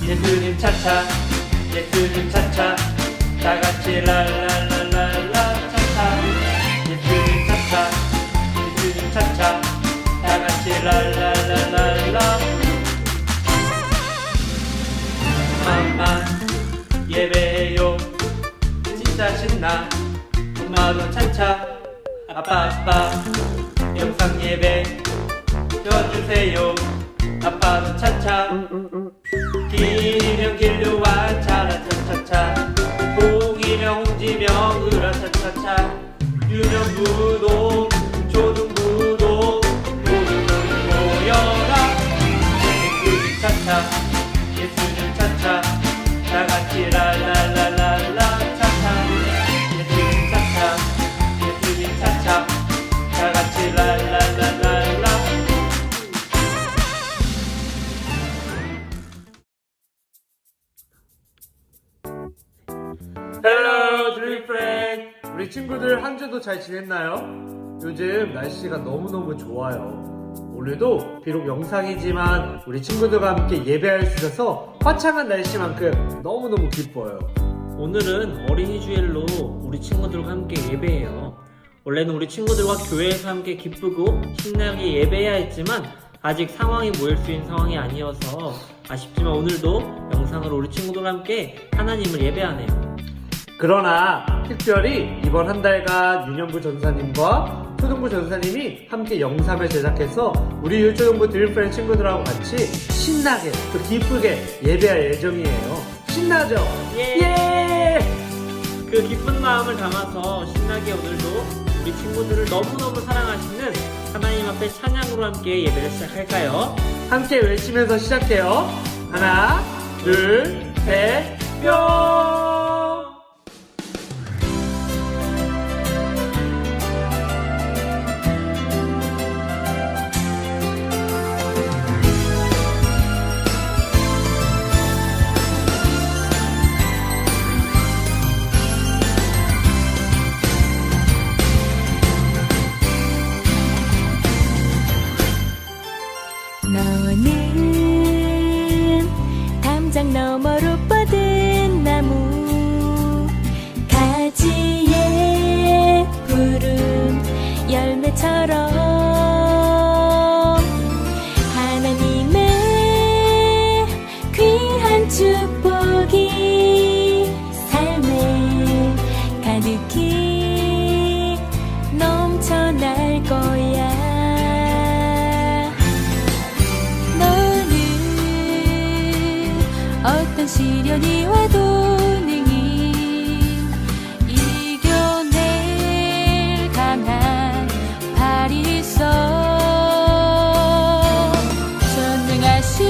예수님 차차 예수님 차차 다같이 랄랄랄랄라 차차 예수님 차차 예수님 차차 다같이 랄랄랄랄라 엄마 예배해요 진짜 신나 엄마도 차차 아빠 영상 예배 켜주세요 아빠도 차차 기령 길류와 차라 차차차 봉이령 홍지명 으라 차차차 유명부도 초등부도 모두 모여라 예수님 차차 예수님 차차 다같이 랄랄랄랄라 차차 예수님 차차 예수님 차차 다같이 랄랄랄랄라 헬로 드림 프렌드 우리 친구들 한 주도 잘 지냈나요? 요즘 날씨가 너무너무 좋아요. 오늘도 비록 영상이지만 우리 친구들과 함께 예배할 수 있어서 화창한 날씨만큼 너무너무 기뻐요. 오늘은 어린이 주일로 우리 친구들과 함께 예배해요. 원래는 우리 친구들과 교회에서 함께 기쁘고 신나게 예배해야 했지만 아직 상황이 모일 수 있는 상황이 아니어서 아쉽지만 오늘도 영상으로 우리 친구들과 함께 하나님을 예배하네요. 그러나 특별히 이번 한 달간 윤현부 전사님과 초등부 전사님이 함께 영상을 제작해서 우리 유초등부 드림프렌드 친구들하고 같이 신나게 또 기쁘게 예배할 예정이에요. 신나죠? 예! 그 기쁜 마음을 담아서 신나게 오늘도 우리 친구들을 너무너무 사랑하시는 하나님 앞에 찬양으로 함께 예배를 시작할까요? 함께 외치면서 시작해요. 하나, 둘, 셋, 뿅! 너는 담장 너머로 뻗은 나무 가지에 푸른 열매처럼 하나님의 귀한 축복이 삶에 가득히 넘쳐날 거야. 어떤 시련이 와도 능히 이겨낼 강한 발이 있어. 전능하신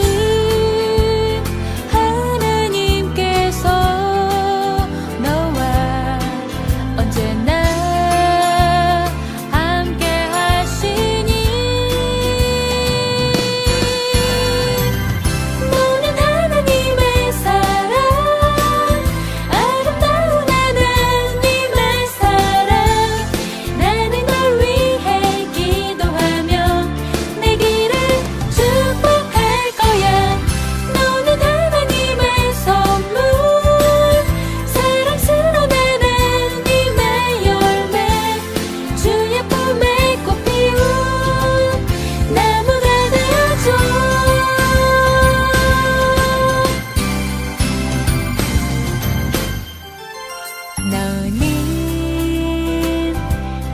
하나님께서 너와 언제나 함께 하시니 너는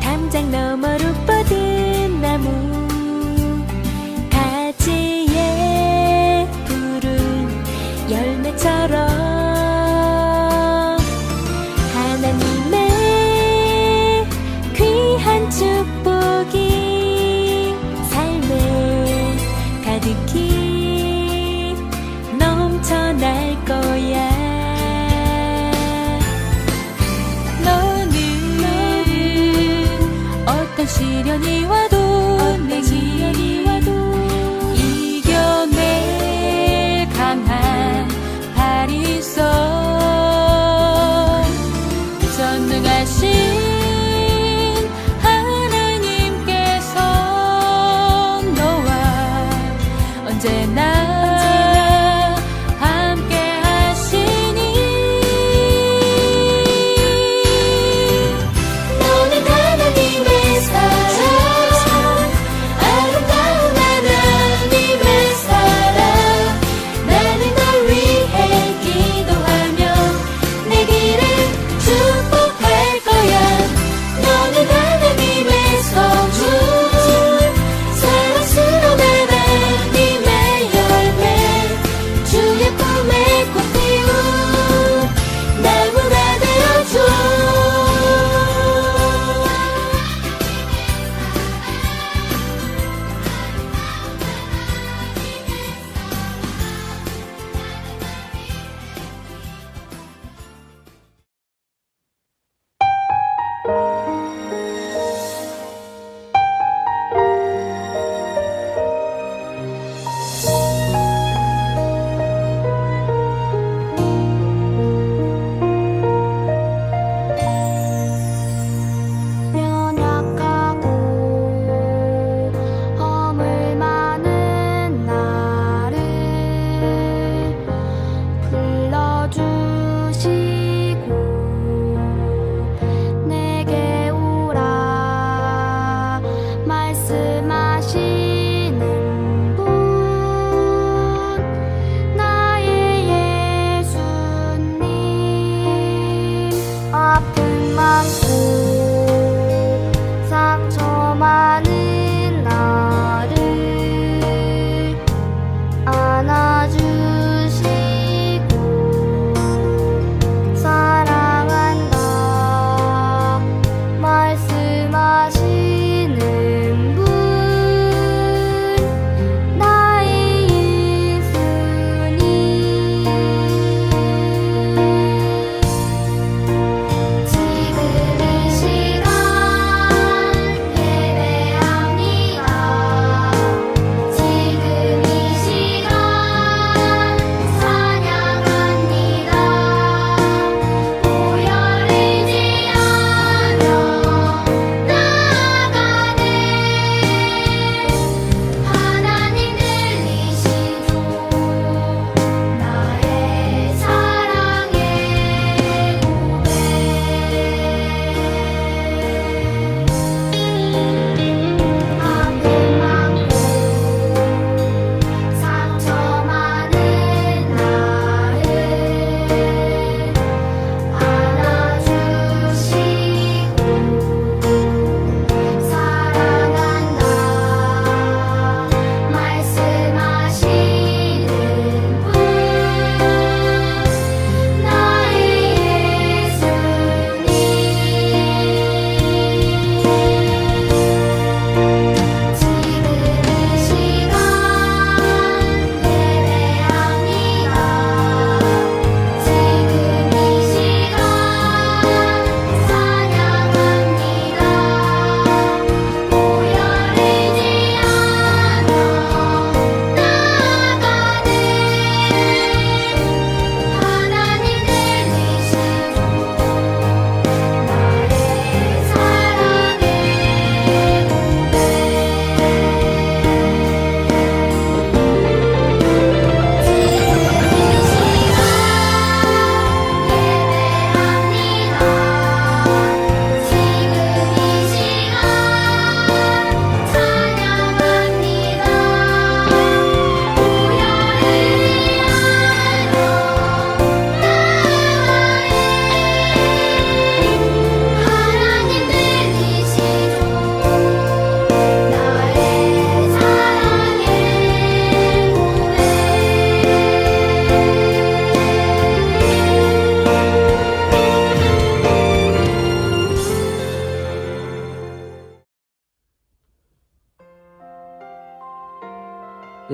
담장 너머로 뻗은 나무 가지에 푸른 열매처럼 하나님의 귀한 축복이 삶에 가득히 넘쳐날 거야. 어떤 시련이 와도 이겨낼 강한 발이 있어. 전능하신 하나님께서 너와 언제나 함께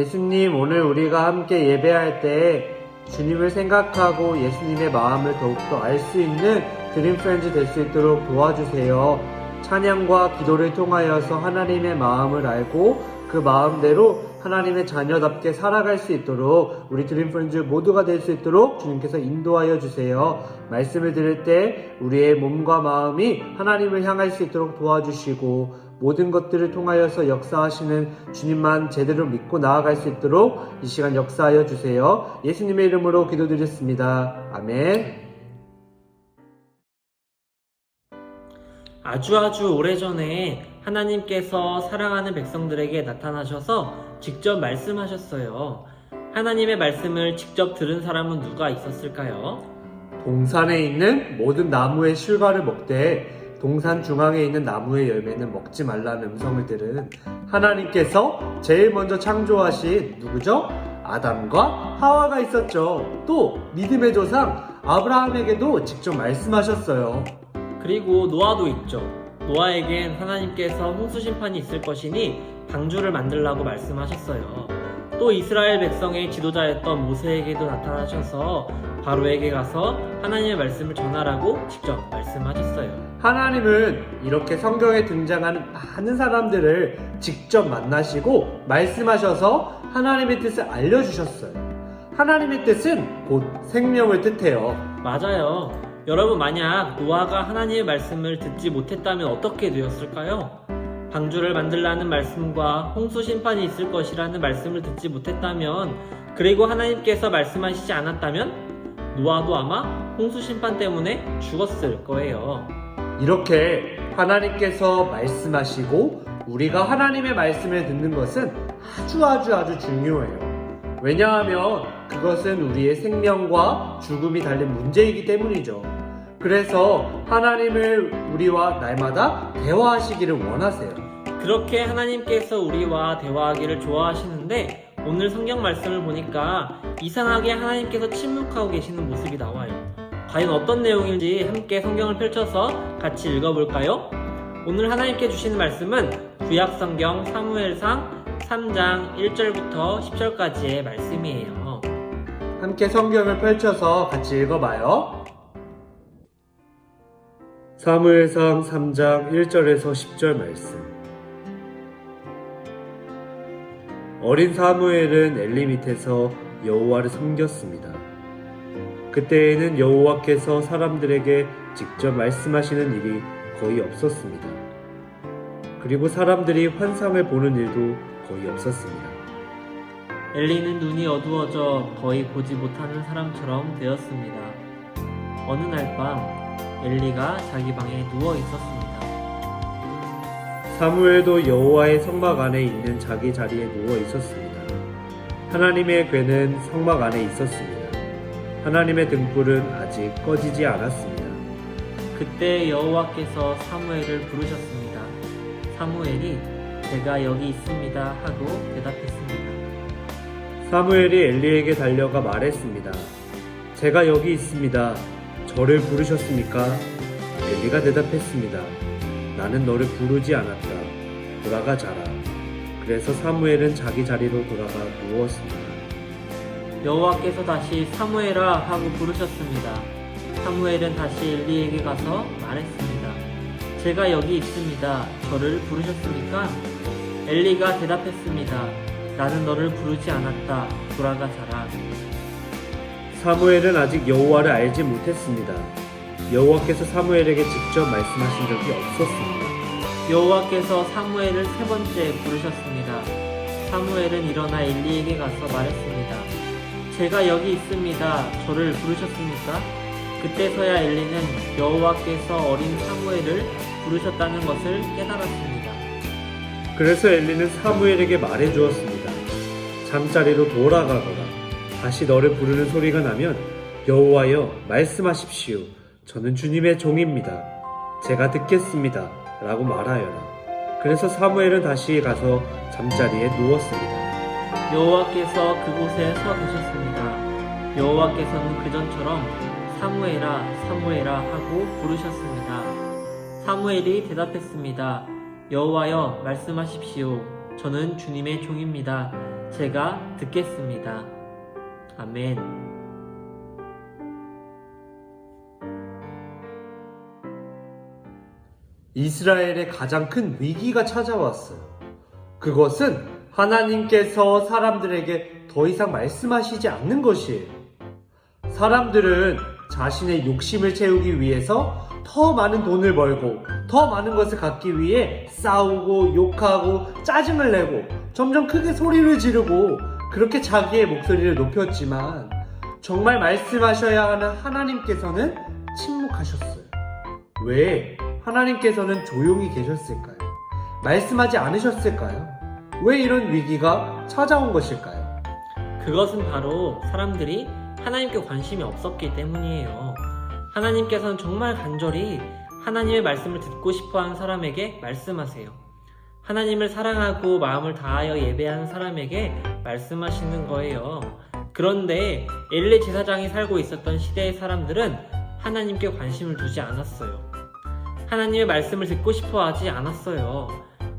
예수님, 오늘 우리가 함께 예배할 때 주님을 생각하고 예수님의 마음을 더욱더 알 수 있는 드림 프렌즈 될 수 있도록 도와주세요. 찬양과 기도를 통하여서 하나님의 마음을 알고 그 마음대로 하나님의 자녀답게 살아갈 수 있도록 우리 드림 프렌즈 모두가 될 수 있도록 주님께서 인도하여 주세요. 말씀을 들을 때 우리의 몸과 마음이 하나님을 향할 수 있도록 도와주시고 모든 것들을 통하여서 역사하시는 주님만 제대로 믿고 나아갈 수 있도록 이 시간 역사하여 주세요. 예수님의 이름으로 기도드렸습니다. 아멘. 아주 오래전에 하나님께서 사랑하는 백성들에게 나타나셔서 직접 말씀하셨어요. 하나님의 말씀을 직접 들은 사람은 누가 있었을까요? 동산에 있는 모든 나무의 실과를 먹되 동산 중앙에 있는 나무의 열매는 먹지 말라는 음성을 들은 하나님께서 제일 먼저 창조하신 누구죠? 아담과 하와가 있었죠. 또 믿음의 조상 아브라함에게도 직접 말씀하셨어요. 그리고 노아도 있죠. 노아에겐 하나님께서 홍수 심판이 있을 것이니 방주를 만들라고 말씀하셨어요. 또 이스라엘 백성의 지도자였던 모세에게도 나타나셔서 바로에게 가서 하나님의 말씀을 전하라고 직접 말씀하셨어요. 하나님은 이렇게 성경에 등장하는 많은 사람들을 직접 만나시고 말씀하셔서 하나님의 뜻을 알려주셨어요. 하나님의 뜻은 곧 생명을 뜻해요. 맞아요. 여러분, 만약 노아가 하나님의 말씀을 듣지 못했다면 어떻게 되었을까요? 방주를 만들라는 말씀과 홍수 심판이 있을 것이라는 말씀을 듣지 못했다면, 그리고 하나님께서 말씀하시지 않았다면 노아도 아마 홍수 심판 때문에 죽었을 거예요. 이렇게 하나님께서 말씀하시고 우리가 하나님의 말씀을 듣는 것은 아주 중요해요. 왜냐하면 그것은 우리의 생명과 죽음이 달린 문제이기 때문이죠. 그래서 하나님을 우리와 날마다 대화하시기를 원하세요. 그렇게 하나님께서 우리와 대화하기를 좋아하시는데, 오늘 성경 말씀을 보니까 이상하게 하나님께서 침묵하고 계시는 모습이 나와요. 과연 어떤 내용인지 함께 성경을 펼쳐서 같이 읽어볼까요? 오늘 하나님께 주시는 말씀은 구약 성경 사무엘상 3장 1절부터 10절까지의 말씀이에요. 함께 성경을 펼쳐서 같이 읽어봐요. 사무엘상 3장 1절에서 10절 말씀. 어린 사무엘은 엘리 밑에서 여호와를 섬겼습니다. 그때에는 여호와께서 사람들에게 직접 말씀하시는 일이 거의 없었습니다. 그리고 사람들이 환상을 보는 일도 거의 없었습니다. 엘리는 눈이 어두워져 거의 보지 못하는 사람처럼 되었습니다. 어느 날 밤 엘리가 자기 방에 누워 있었습니다. 사무엘도 여호와의 성막 안에 있는 자기 자리에 누워 있었습니다. 하나님의 궤는 성막 안에 있었습니다. 하나님의 등불은 아직 꺼지지 않았습니다. 그때 여호와께서 사무엘을 부르셨습니다. 사무엘이 제가 여기 있습니다 하고 대답했습니다. 사무엘이 엘리에게 달려가 말했습니다. 제가 여기 있습니다. 저를 부르셨습니까? 엘리가 대답했습니다. 나는 너를 부르지 않았다. 돌아가 자라. 그래서 사무엘은 자기 자리로 돌아가 누웠습니다. 여호와께서 다시 사무엘아 하고 부르셨습니다. 사무엘은 다시 엘리에게 가서 말했습니다. 제가 여기 있습니다. 저를 부르셨습니까? 엘리가 대답했습니다. 나는 너를 부르지 않았다. 돌아가 자라. 사무엘은 아직 여호와를 알지 못했습니다. 여호와께서 사무엘에게 직접 말씀하신 적이 없었습니다. 여호와께서 사무엘을 세 번째 부르셨습니다. 사무엘은 일어나 엘리에게 가서 말했습니다. 제가 여기 있습니다. 저를 부르셨습니까? 그때서야 엘리는 여호와께서 어린 사무엘을 부르셨다는 것을 깨달았습니다. 그래서 엘리는 사무엘에게 말해 주었습니다. 잠자리로 돌아가거라. 다시 너를 부르는 소리가 나면 여호와여 말씀하십시오. 저는 주님의 종입니다. 제가 듣겠습니다. 라고 말하여라. 그래서 사무엘은 다시 가서 잠자리에 누웠습니다. 여호와께서 그곳에 서 계셨습니다. 여호와께서는 그전처럼 사무엘아 사무엘아 하고 부르셨습니다. 사무엘이 대답했습니다. 여호와여 말씀하십시오. 저는 주님의 종입니다. 제가 듣겠습니다. 아멘. 이스라엘에 가장 큰 위기가 찾아왔어요. 그것은 하나님께서 사람들에게 더 이상 말씀하시지 않는 것이에요. 사람들은 자신의 욕심을 채우기 위해서 더 많은 돈을 벌고 더 많은 것을 갖기 위해 싸우고 욕하고 짜증을 내고 점점 크게 소리를 지르고 그렇게 자기의 목소리를 높였지만 정말 말씀하셔야 하는 하나님께서는 침묵하셨어요. 왜 하나님께서는 조용히 계셨을까요? 말씀하지 않으셨을까요? 왜 이런 위기가 찾아온 것일까요? 그것은 바로 사람들이 하나님께 관심이 없었기 때문이에요. 하나님께서는 정말 간절히 하나님의 말씀을 듣고 싶어하는 사람에게 말씀하세요. 하나님을 사랑하고 마음을 다하여 예배하는 사람에게 말씀하시는 거예요. 그런데 엘리 제사장이 살고 있었던 시대의 사람들은 하나님께 관심을 두지 않았어요. 하나님의 말씀을 듣고 싶어 하지 않았어요.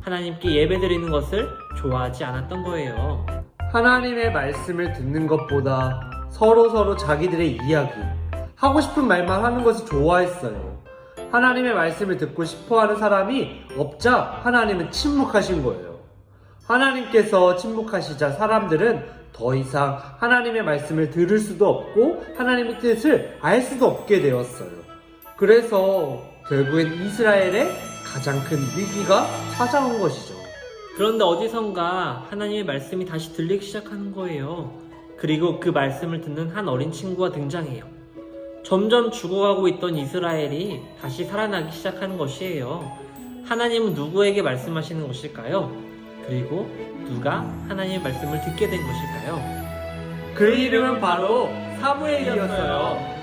하나님께 예배드리는 것을 좋아하지 않았던 거예요. 하나님의 말씀을 듣는 것보다 서로 자기들의 이야기, 하고 싶은 말만 하는 것을 좋아했어요. 하나님의 말씀을 듣고 싶어 하는 사람이 없자 하나님은 침묵하신 거예요. 하나님께서 침묵하시자 사람들은 더 이상 하나님의 말씀을 들을 수도 없고 하나님의 뜻을 알 수도 없게 되었어요. 그래서 결국엔 이스라엘에 가장 큰 위기가 찾아온 것이죠. 그런데 어디선가 하나님의 말씀이 다시 들리기 시작하는 거예요. 그리고 그 말씀을 듣는 한 어린 친구가 등장해요. 점점 죽어가고 있던 이스라엘이 다시 살아나기 시작하는 것이에요. 하나님은 누구에게 말씀하시는 것일까요? 그리고 누가 하나님의 말씀을 듣게 된 것일까요? 그 이름은 바로 사무엘이었어요.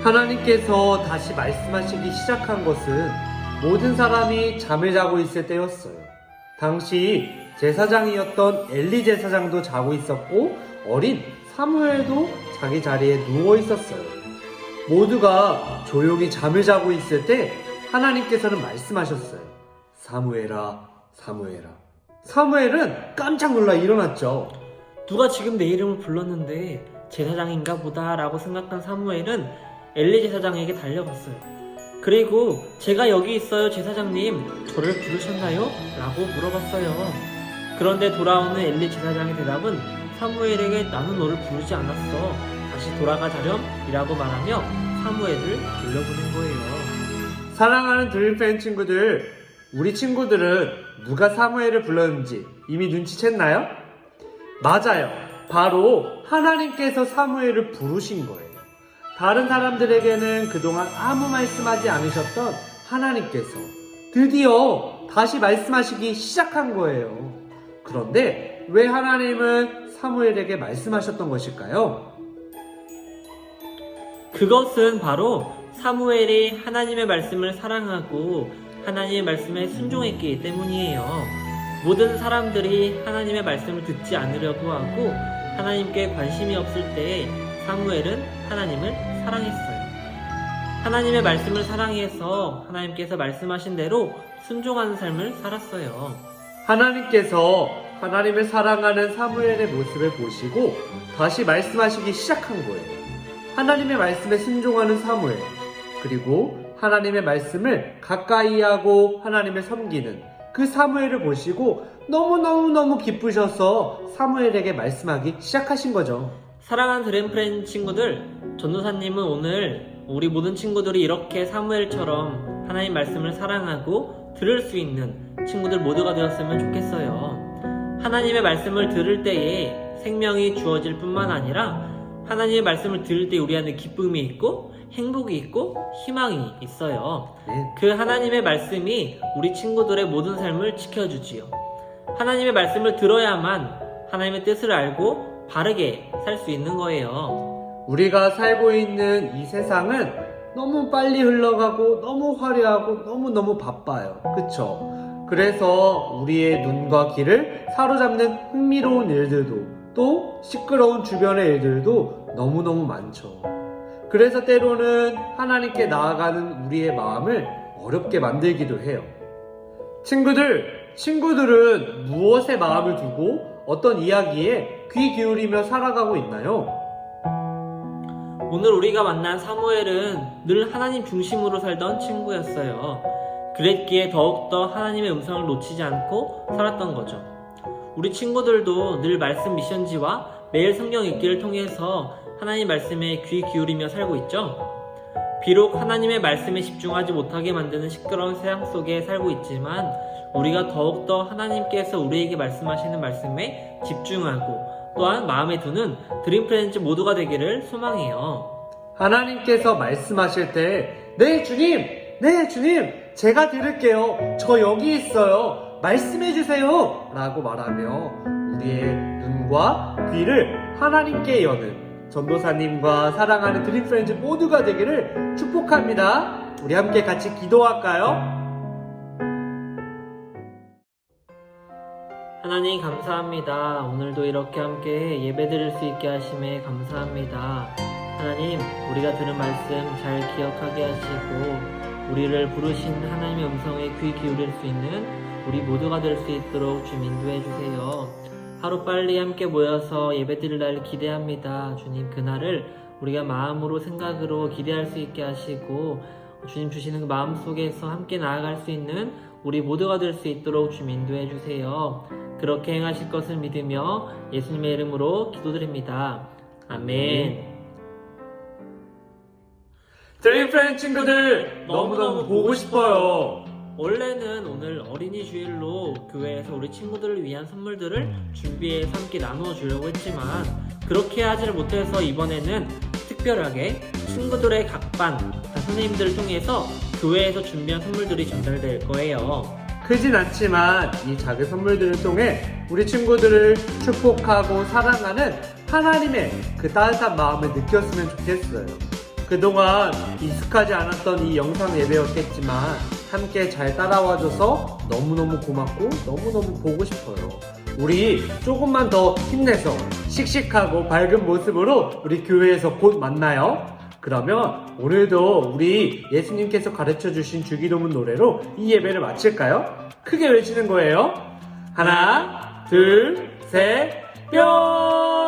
하나님께서 다시 말씀하시기 시작한 것은 모든 사람이 잠을 자고 있을 때였어요. 당시 제사장이었던 엘리 제사장도 자고 있었고 어린 사무엘도 자기 자리에 누워 있었어요. 모두가 조용히 잠을 자고 있을 때 하나님께서는 말씀하셨어요. 사무엘아, 사무엘아. 사무엘은 깜짝 놀라 일어났죠. 누가 지금 내 이름을 불렀는데 제사장인가 보다 라고 생각한 사무엘은 엘리 제사장에게 달려갔어요. 그리고 제가 여기 있어요 제사장님, 저를 부르셨나요? 라고 물어봤어요. 그런데 돌아오는 엘리 제사장의 대답은 사무엘에게 나는 너를 부르지 않았어, 다시 돌아가자렴 이라고 말하며 사무엘을 돌려보낸 거예요. 사랑하는 드림팬 친구들, 우리 친구들은 누가 사무엘을 불렀는지 이미 눈치챘나요? 맞아요. 바로 하나님께서 사무엘을 부르신 거예요. 다른 사람들에게는 그동안 아무 말씀하지 않으셨던 하나님께서 드디어 다시 말씀하시기 시작한 거예요. 그런데 왜 하나님은 사무엘에게 말씀하셨던 것일까요? 그것은 바로 사무엘이 하나님의 말씀을 사랑하고 하나님의 말씀에 순종했기 때문이에요. 모든 사람들이 하나님의 말씀을 듣지 않으려고 하고 하나님께 관심이 없을 때 사무엘은 하나님을 사랑했어요. 하나님의 말씀을 사랑해서 하나님께서 말씀하신 대로 순종하는 삶을 살았어요. 하나님께서 하나님을 사랑하는 사무엘의 모습을 보시고 다시 말씀하시기 시작한 거예요. 하나님의 말씀에 순종하는 사무엘, 그리고 하나님의 말씀을 가까이 하고 하나님을 섬기는 그 사무엘을 보시고 너무너무 기쁘셔서 사무엘에게 말씀하기 시작하신 거죠. 사랑하는 드림프렌 친구들, 전도사님은 오늘 우리 모든 친구들이 이렇게 사무엘처럼 하나님 말씀을 사랑하고 들을 수 있는 친구들 모두가 되었으면 좋겠어요. 하나님의 말씀을 들을 때에 생명이 주어질 뿐만 아니라 하나님의 말씀을 들을 때 우리 안에 기쁨이 있고 행복이 있고 희망이 있어요. 그 하나님의 말씀이 우리 친구들의 모든 삶을 지켜주지요. 하나님의 말씀을 들어야만 하나님의 뜻을 알고 바르게 살 수 있는 거예요. 우리가 살고 있는 이 세상은 너무 빨리 흘러가고 너무 화려하고 너무너무 바빠요. 그쵸? 그래서 우리의 눈과 귀를 사로잡는 흥미로운 일들도 또 시끄러운 주변의 일들도 너무너무 많죠. 그래서 때로는 하나님께 나아가는 우리의 마음을 어렵게 만들기도 해요. 친구들은 무엇에 마음을 두고 어떤 이야기에 귀 기울이며 살아가고 있나요? 오늘 우리가 만난 사무엘은 늘 하나님 중심으로 살던 친구였어요. 그랬기에 더욱더 하나님의 음성을 놓치지 않고 살았던 거죠. 우리 친구들도 늘 말씀 미션지와 매일 성경 읽기를 통해서 하나님 말씀에 귀 기울이며 살고 있죠. 비록 하나님의 말씀에 집중하지 못하게 만드는 시끄러운 세상 속에 살고 있지만 우리가 더욱더 하나님께서 우리에게 말씀하시는 말씀에 집중하고 또한 마음에 두는 드림프렌즈 모두가 되기를 소망해요. 하나님께서 말씀하실 때, 네, 주님! 네, 주님! 제가 들을게요. 저 여기 있어요. 말씀해주세요. 라고 말하며 우리의 눈과 귀를 하나님께 여는 전도사님과 사랑하는 드림프렌즈 모두가 되기를 축복합니다. 우리 함께 같이 기도할까요? 하나님 감사합니다. 오늘도 이렇게 함께 예배드릴 수 있게 하심에 감사합니다. 하나님, 우리가 들은 말씀 잘 기억하게 하시고 우리를 부르신 하나님의 음성에 귀 기울일 수 있는 우리 모두가 될 수 있도록 주님 인도해 주세요. 하루빨리 함께 모여서 예배드릴 날 기대합니다. 주님, 그날을 우리가 마음으로 생각으로 기대할 수 있게 하시고 주님 주시는 그 마음속에서 함께 나아갈 수 있는 우리 모두가 될 수 있도록 주님 인도해 주세요. 그렇게 행하실 것을 믿으며 예수님의 이름으로 기도드립니다. 아멘. 드림프렌즈 친구들 너무너무 보고 싶어요. 원래는 오늘 어린이 주일로 교회에서 우리 친구들을 위한 선물들을 준비해서 함께 나누어 주려고 했지만 그렇게 하지를 못해서 이번에는 특별하게 친구들의 각반 선생님들을 통해서 교회에서 준비한 선물들이 전달될 거예요. 크진 않지만 이 작은 선물들을 통해 우리 친구들을 축복하고 사랑하는 하나님의 그 따뜻한 마음을 느꼈으면 좋겠어요. 그동안 익숙하지 않았던 이 영상 예배였겠지만 함께 잘 따라와줘서 너무너무 고맙고 너무너무 보고 싶어요. 우리 조금만 더 힘내서 씩씩하고 밝은 모습으로 우리 교회에서 곧 만나요. 그러면 오늘도 우리 예수님께서 가르쳐주신 주기도문 노래로 이 예배를 마칠까요? 크게 외치는 거예요. 하나, 둘, 셋, 뿅!